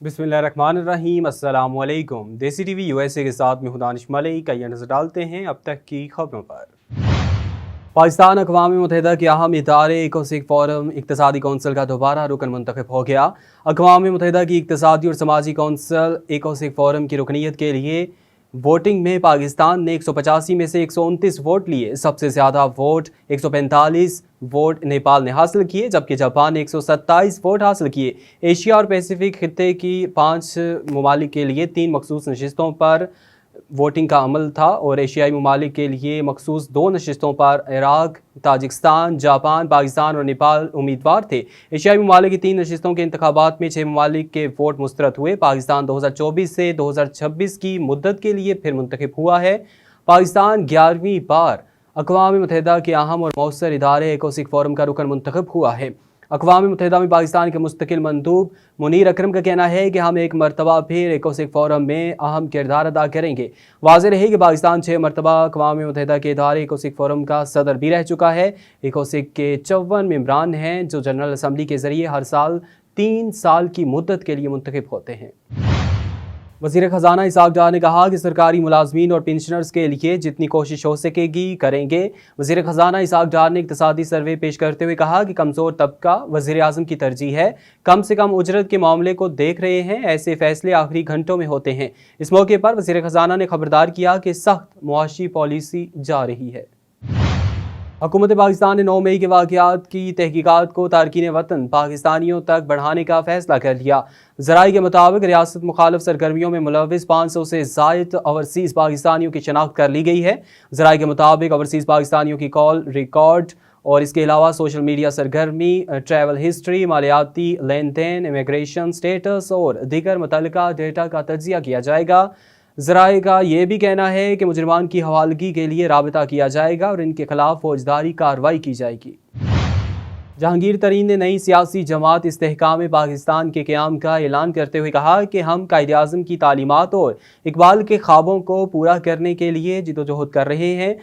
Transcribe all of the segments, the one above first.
बिस्मिल्लाहिर्रहमानिर्रहीम। अस्सलाम वालेकुम। देसी टीवी यूएसए के साथ में दानिश मलिक। आइए नजर डालते हैं अब तक की खबरों पर। पाकिस्तान अक़वाम मुत्तहिदा के अहम इदारे इकोसिक फोरम इक़्तिसादी कौंसिल का दोबारा रुकन मुंतखब हो गया। अक़वाम मुत्तहिदा की इक़्तिसादी और समाजी कौंसिल इकोसिक फोरम की रुकनीत के लिए वोटिंग में पाकिस्तान ने 185 में से 129 वोट लिए। सबसे ज़्यादा वोट 145 वोट नेपाल ने हासिल किए, जबकि जापान ने 127 वोट हासिल किए। एशिया और पैसिफिक खित्ते की 5 ममालिक के लिए 3 मखसूस नशिस्तों पर वोटिंग का अमल था और एशियाई ममालिक के लिए मखसूस 2 नशिस्तों पर इराक, ताजिकिस्तान, जापान, पाकिस्तान और नेपाल उम्मीदवार थे। एशियाई ममालिक की 3 नशिस्तों के इंतखाबात में 6 ममालिक के वोट मुस्तरद हुए। पाकिस्तान 2024 से 2026 की मुद्दत के लिए फिर मुंतखब हुआ है। पाकिस्तान 11वीं बार अक़वाम मुत्तहिदा के अहम और मौसर इदारे इकोसिक फोरम का रुकन मुंतखब हुआ है। अक़वाम मुत्तहिदा में पाकिस्तान के मुस्तकिल मंदूब मुनीर अकरम का कहना है कि हम एक मरतबा फिर इकोसिक फोरम में अहम किरदार अदा करेंगे। वाज़ेह रहे कि पाकिस्तान 6 मरतबा अक़वाम मुत्तहिदा के इदारे इकोसिक फोरम का सदर भी रह चुका है। इकोसिक के 54 मेंबरान हैं जो जनरल असम्बली के ज़रिए हर साल 3 साल की मुद्दत के लिए मुंतखब होते हैं। वज़ीर ख़ज़ाना इसहाक़ डार ने कहा कि सरकारी मुलाजमीन और पेंशनर्स के लिए जितनी कोशिश हो सकेगी करेंगे। वज़ीर ख़ज़ाना इसहाक़ डार ने इक़्तिसादी सर्वे पेश करते हुए कहा कि कमज़ोर तबका वज़ीर आज़म की तरजीह है, कम से कम उजरत के मामले को देख रहे हैं। ऐसे फ़ैसले आखिरी घंटों में होते हैं। इस मौके पर वज़ीर ख़ज़ाना ने खबरदार किया कि सख्त मुआशी पॉलिसी जा रही है। हुकूमत पाकिस्तान ने 9 मई के वाक़यात की तहकीकात को तारकीन वतन पाकिस्तानियों तक बढ़ाने का फ़ैसला कर लिया। ज़राए के मुताबिक रियासत मुखालिफ सरगर्मियों में मुलव्विस 500 से ज़ायद ओवरसीज़ पाकिस्तानियों की शनाख्त कर ली गई है। ज़राए के मुताबिक ओवरसीज़ पाकिस्तानियों की कॉल रिकॉर्ड और इसके अलावा सोशल मीडिया सरगर्मी, ट्रैवल हिस्ट्री, मालियाती लेन देन, इमिग्रेशन स्टेटस और दीगर मुतल्लिका डेटा का तज्ज़िया किया जाएगा। ज़राए का ये भी कहना है कि मुजरिमान की हवालगी के लिए राबिता किया जाएगा और इनके खिलाफ फौजदारी कार्रवाई की जाएगी। जहांगीर तरीन ने नई सियासी जमात इस्तेहकाम पाकिस्तान के क़याम का ऐलान करते हुए कहा कि हम कायद-ए-आज़म की तालीमात और इकबाल के ख्वाबों को पूरा करने के लिए जिद्दोजहद कर रहे हैं।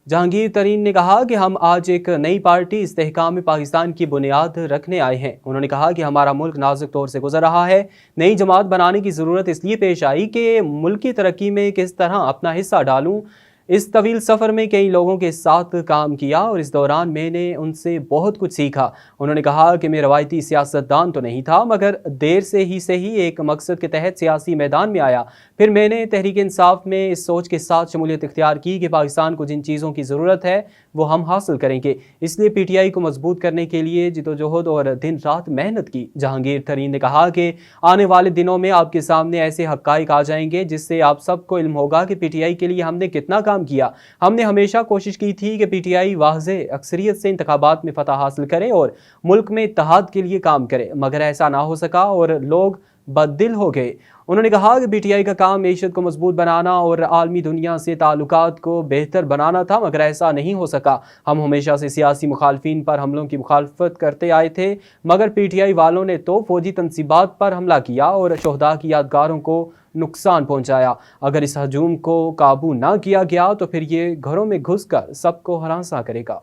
जहांगीर तरीन ने कहा कि हम आज एक नई पार्टी इस्तेहकाम पाकिस्तान की बुनियाद रखने आए हैं। उन्होंने कहा कि हमारा मुल्क नाजुक दौर से गुजर रहा है। नई जमात बनाने की ज़रूरत इसलिए पेश आई कि मुल्क की तरक्की में किस तरह अपना हिस्सा डालूं। इस तवील सफ़र में कई लोगों के साथ काम किया और इस दौरान मैंने उनसे बहुत कुछ सीखा। उन्होंने कहा कि मैं रवायती सियासतदान तो नहीं था, मगर देर से ही सही एक मकसद के तहत सियासी मैदान में आया। फिर मैंने तहरीक इंसाफ में इस सोच के साथ शमूलियत इख्तियार की कि पाकिस्तान को जिन चीज़ों की ज़रूरत है वो हम हासिल करेंगे। इसलिए PTI को मजबूत करने के लिए जिद्दोजहद और दिन रात मेहनत की। जहांगीर तरीन ने कहा कि आने वाले दिनों में आपके सामने ऐसे हक़ाइक़ आ जाएंगे जिससे आप सबको इल्म होगा कि PTI के लिए हमने कितना काम किया। हमने हमेशा कोशिश की थी कि PTI वाज़े अक्सरियत से इंतखाबात में फतह हासिल करे और मुल्क में इत्तेहाद के लिए काम करे, मगर ऐसा ना हो सका और लोग बददिल हो गए। उन्होंने कहा कि PTI का काम मईशत को मजबूत बनाना और आलमी दुनिया से ताल्लुकात को बेहतर बनाना था, मगर ऐसा नहीं हो सका। हम हमेशा से सियासी मुखालफिन पर हमलों की मुखालफत करते आए थे, मगर PTI वालों ने तो फौजी तंसीबात पर हमला किया और शोहदा की यादगारों को नुकसान पहुंचाया। अगर इस हजूम को काबू ना किया गया तो फिर ये घरों में घुसकर सबको हरासा करेगा।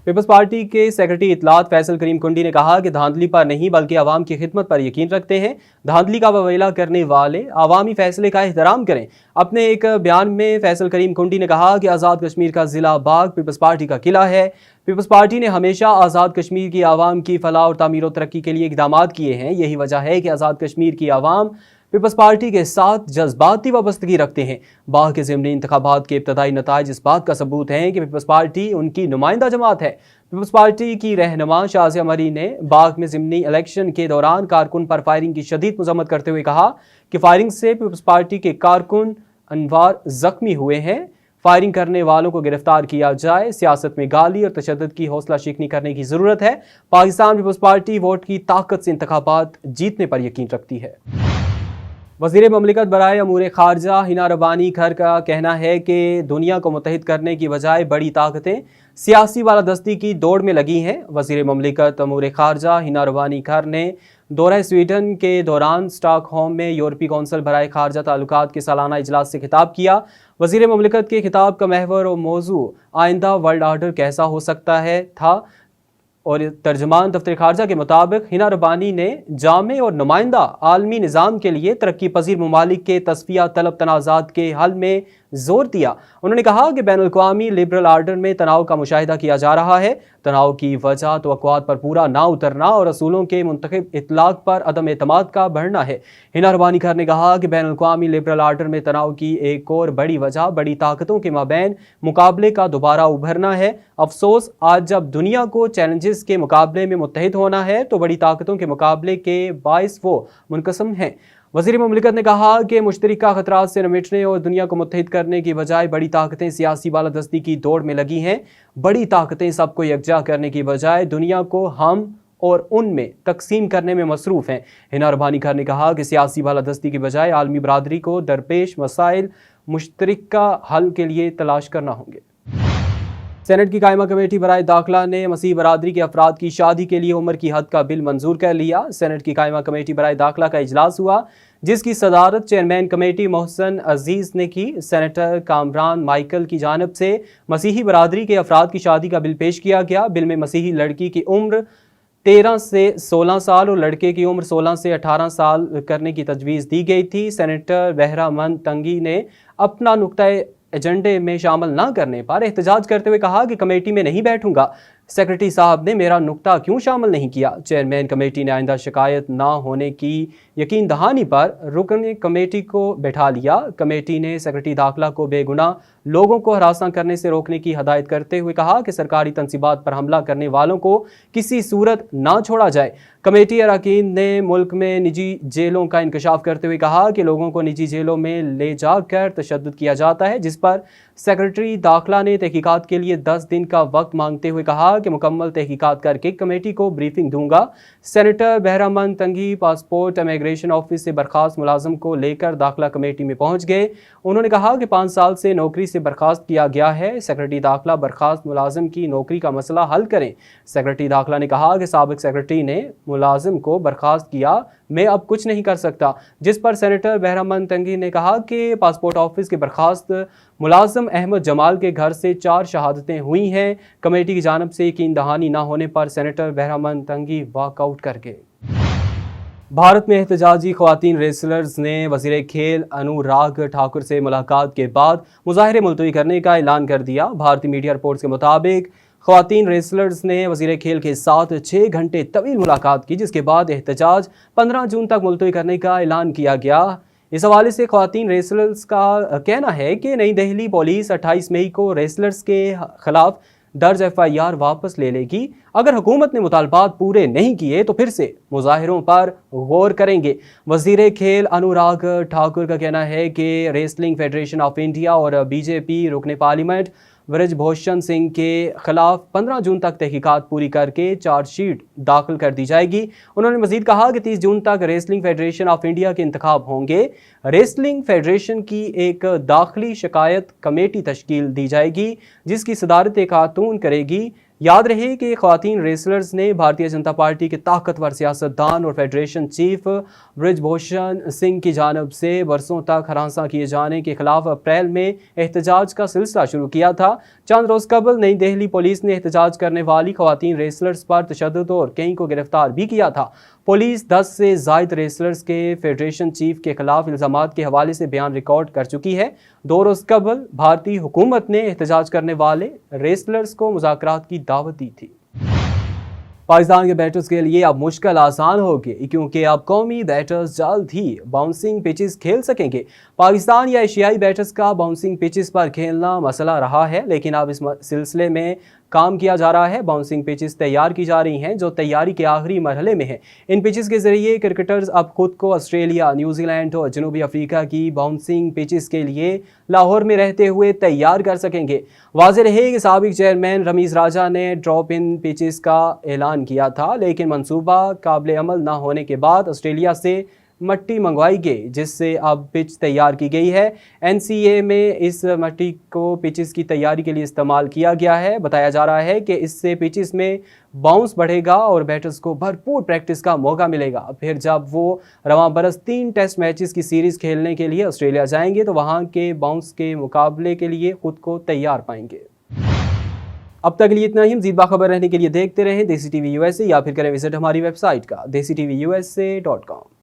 पीपल्स पार्टी के सेक्रेटरी इत्तलात फैसल करीम कुंडी ने कहा कि धांधली पर नहीं बल्कि आवाम की खिदमत पर यकीन रखते हैं। धांधली का ववेला करने वाले आवामी फैसले का एहतराम करें। अपने एक बयान में फैसल करीम कुंडी ने कहा कि आज़ाद कश्मीर का ज़िला बाग पीपल्स पार्टी का किला है। पीपल्स पार्टी ने हमेशा आज़ाद कश्मीर की आवाम की फलाह और तामीर और तरक्की के लिए इक़दाम किए हैं। यही वजह है कि आज़ाद कश्मीर की आवाम पीपल्स पार्टी के साथ जज्बाती वाबस्तगी रखते हैं। बाग के ज़िमनी इंतखाबात के इब्तदाई नताइज इस बात का सबूत हैं कि पीपल्स पार्टी उनकी नुमाइंदा जमात है। पीपल्स पार्टी की रहनुमा शाज़िया मरी ने बाग में ज़िमनी इलेक्शन के दौरान कारकुन पर फायरिंग की शदीद मज़म्मत करते हुए कहा कि फायरिंग से पीपल्स पार्टी के कारकुन अनवार ज़ख्मी हुए हैं। फायरिंग करने वालों को गिरफ्तार किया जाए। सियासत में गाली और तशद्दुद की हौसला शिकनी करने की ज़रूरत है। पाकिस्तान पीपल्स पार्टी वोट की ताकत से इंतखाबात जीतने पर यकीन रखती है। वज़ीर ममलिकत बराए अमूर खारजा हिना रब्बानी खर का कहना है कि दुनिया को मुत्तहिद करने की बजाय बड़ी ताकतें सियासी बालादस्ती की दौड़ में लगी हैं। वज़ीर ममलिकत अमूर खारजा हिना रब्बानी खर ने दौरा स्वीडन के दौरान स्टॉकहोम में यूरोपीय कौंसिल बराए खारजा ताल्लुकात के सालाना इजलास से खिताब किया। वज़ीर ममलिकत के खिताब का महवर और मौजू आइंदा वर्ल्ड आर्डर कैसा हो सकता है था اور ترجمان دفتر خارجہ کے مطابق ہنا ربانی نے جامع اور نمائندہ عالمی نظام کے لیے ترقی پذیر ممالک کے تصفیہ طلب تنازعات کے حل میں زور دیا۔ انہوں نے کہا کہ بین الاقوامی لبرل آرڈر میں تناؤ کا مشاہدہ کیا جا رہا ہے۔ تناؤ کی وجہ توقعات پر پورا نہ اترنا اور اصولوں کے منتخب اطلاق پر عدم اعتماد کا بڑھنا ہے۔ ہنا ربانی خیر نے کہا کہ بین الاقوامی لبرل آرڈر میں تناؤ کی ایک اور بڑی وجہ بڑی طاقتوں کے مابین مقابلے کا دوبارہ ابھرنا ہے۔ افسوس، آج جب دنیا کو چیلنجز کے مقابلے میں متحد ہونا ہے تو بڑی طاقتوں کے مقابلے کے باعث وہ منقسم ہیں۔ وزیر مملکت نے کہا کہ مشترکہ خطرات سے نمٹنے اور دنیا کو متحد کرنے کی بجائے بڑی طاقتیں سیاسی بالادستی کی دوڑ میں لگی ہیں۔ بڑی طاقتیں سب کو یکجا کرنے کی بجائے دنیا کو ہم اور ان میں تقسیم کرنے میں مصروف ہیں۔ ہنا ربانی خیر نے کہا کہ سیاسی بالادستی کی بجائے عالمی برادری کو درپیش مسائل مشترکہ حل کے لیے تلاش کرنا ہوں گے۔ سینٹ کی قائمہ کمیٹی برائے داخلہ نے مسیحی برادری کے افراد کی شادی کے لیے عمر کی حد کا بل منظور کر لیا۔ سینٹ کی قائمہ کمیٹی برائے داخلہ کا اجلاس ہوا جس کی صدارت چیئرمین کمیٹی محسن عزیز نے کی۔ سینیٹر کامران مائیکل کی جانب سے مسیحی برادری کے افراد کی شادی کا بل پیش کیا گیا۔ بل میں مسیحی لڑکی کی عمر 13 سے 16 سال اور لڑکے کی عمر 16 سے 18 سال کرنے کی تجویز دی گئی تھی۔ سینیٹر بہرامند تنگی نے اپنا نقطۂ ایجنڈے میں شامل نہ کرنے پر احتجاج کرتے ہوئے کہا کہ کمیٹی میں نہیں بیٹھوں گا۔ سیکرٹری صاحب نے میرا نقطہ کیوں شامل نہیں کیا؟ چیئرمین کمیٹی نے آئندہ شکایت نہ ہونے کی یقین دہانی پر رکن کمیٹی کو بٹھا لیا۔ کمیٹی نے سیکرٹری داخلہ کو بے گناہ لوگوں کو ہراساں کرنے سے روکنے کی ہدایت کرتے ہوئے کہا کہ سرکاری تنصیبات پر حملہ کرنے والوں کو کسی صورت نہ چھوڑا جائے۔ کمیٹی اراکین نے ملک میں نجی جیلوں کا انکشاف کرتے ہوئے کہا کہ لوگوں کو نجی جیلوں میں لے جا کر تشدد کیا جاتا ہے، جس پر سیکرٹری داخلہ نے تحقیقات کے لیے 10 دن کا وقت مانگتے ہوئے کہا کہ مکمل تحقیقات کر کے کمیٹی کو بریفنگ دوں گا۔ سینیٹر بہرامند تنگی پاسپورٹ امیگریشن آفس سے برخاست ملازم کو لے کر داخلہ کمیٹی میں پہنچ گئے۔ انہوں نے کہا کہ 5 سال سے نوکری سے برخاست کیا گیا ہے۔ سیکرٹری داخلہ برخاست ملازم کی نوکری کا مسئلہ حل کریں۔ سیکرٹری داخلہ نے کہا کہ سابق سیکرٹری نے ملازم کو برخاست کیا، میں اب کچھ نہیں کر سکتا، جس پر سینیٹر بہرامند تنگی نے کہا کہ پاسپورٹ آفس کے برخاست ملازم احمد جمال کے گھر سے 4 شہادتیں ہوئی ہیں۔ کمیٹی کی جانب سے یقین دہانی نہ ہونے پر سینیٹر بہرامند تنگی واک آؤٹ کر گئے۔ بھارت میں احتجاجی خواتین ریسلرز نے وزیر کھیل انوراگ ٹھاکر سے ملاقات کے بعد مظاہرے ملتوی کرنے کا اعلان کر دیا۔ بھارتی میڈیا رپورٹس کے مطابق خواتین ریسلرز نے وزیر کھیل کے ساتھ 6 گھنٹے طویل ملاقات کی، جس کے بعد احتجاج 15 جون تک ملتوی کرنے کا اعلان کیا گیا۔ اس حوالے سے خواتین ریسلرز کا کہنا ہے کہ نئی دہلی پولیس 28 مئی کو ریسلرز کے خلاف درج FIR واپس لے لے گی۔ اگر حکومت نے مطالبات پورے نہیں کیے تو پھر سے مظاہروں پر غور کریں گے۔ وزیر کھیل انوراگ ٹھاکر کا کہنا ہے کہ ریسلنگ فیڈریشن آف انڈیا اور BJP رکن پارلیمنٹ برج بھوشن سنگھ کے خلاف 15 جون تک تحقیقات پوری کر کے چارج شیٹ داخل کر دی جائے گی۔ انہوں نے مزید کہا کہ 30 جون تک ریسلنگ فیڈریشن آف انڈیا کے انتخاب ہوں گے۔ ریسلنگ فیڈریشن کی ایک داخلی شکایت کمیٹی تشکیل دی جائے گی جس کی صدارت ایک خاتون کرے گی۔ یاد رہے کہ خواتین ریسلرز نے بھارتیہ جنتا پارٹی کے طاقتور سیاستدان اور فیڈریشن چیف برج بھوشن سنگھ کی جانب سے برسوں تک ہراساں کیے جانے کے خلاف اپریل میں احتجاج کا سلسلہ شروع کیا تھا۔ چند روز قبل نئی دہلی پولیس نے احتجاج کرنے والی خواتین ریسلرز پر تشدد اور کئی کو گرفتار بھی کیا تھا۔ پولیس 10 سے زائد ریسلرز کے فیڈریشن چیف کے خلاف الزامات کے حوالے سے بیان ریکارڈ کر چکی ہے۔ 2 روز قبل بھارتی حکومت نے احتجاج کرنے والے ریسلرز کو مذاکرات کی دعوت دی تھی۔ پاکستان کے بیٹرز کے لیے اب مشکل آسان ہوگی کیونکہ اب قومی بیٹرز جلد ہی باؤنسنگ پچز کھیل سکیں گے۔ پاکستان یا ایشیائی بیٹرز کا باؤنسنگ پچز پر کھیلنا مسئلہ رہا ہے، لیکن اب اس سلسلے میں کام کیا جا رہا ہے۔ باؤنسنگ پچز تیار کی جا رہی ہیں جو تیاری کے آخری مرحلے میں ہیں۔ ان پچز کے ذریعے کرکٹرز اب خود کو آسٹریلیا، نیوزی لینڈ اور جنوبی افریقہ کی باؤنسنگ پچز کے لیے لاہور میں رہتے ہوئے تیار کر سکیں گے۔ واضح رہے کہ سابق چیئرمین رمیز راجہ نے ڈراپ ان پچز کا اعلان کیا تھا، لیکن منصوبہ قابل عمل نہ ہونے کے بعد آسٹریلیا سے مٹی منگوائی گئی جس سے اب پچ تیار کی گئی ہے۔ NCA میں اس مٹی کو پچز کی تیاری کے لیے استعمال کیا گیا ہے۔ بتایا جا رہا ہے کہ اس سے پچز میں باؤنس بڑھے گا اور بیٹرز کو بھرپور پریکٹس کا موقع ملے گا۔ پھر جب وہ رواں برس 3 ٹیسٹ میچز کی سیریز کھیلنے کے لیے آسٹریلیا جائیں گے تو وہاں کے باؤنس کے مقابلے کے لیے خود کو تیار پائیں گے۔ अब तक के लिए इतना ही। मज़ीद बाखबर रहने के लिए देखते रहें देसी टीवी USA या फिर करें विजिट हमारी वेबसाइट का DesiTVUSA.com।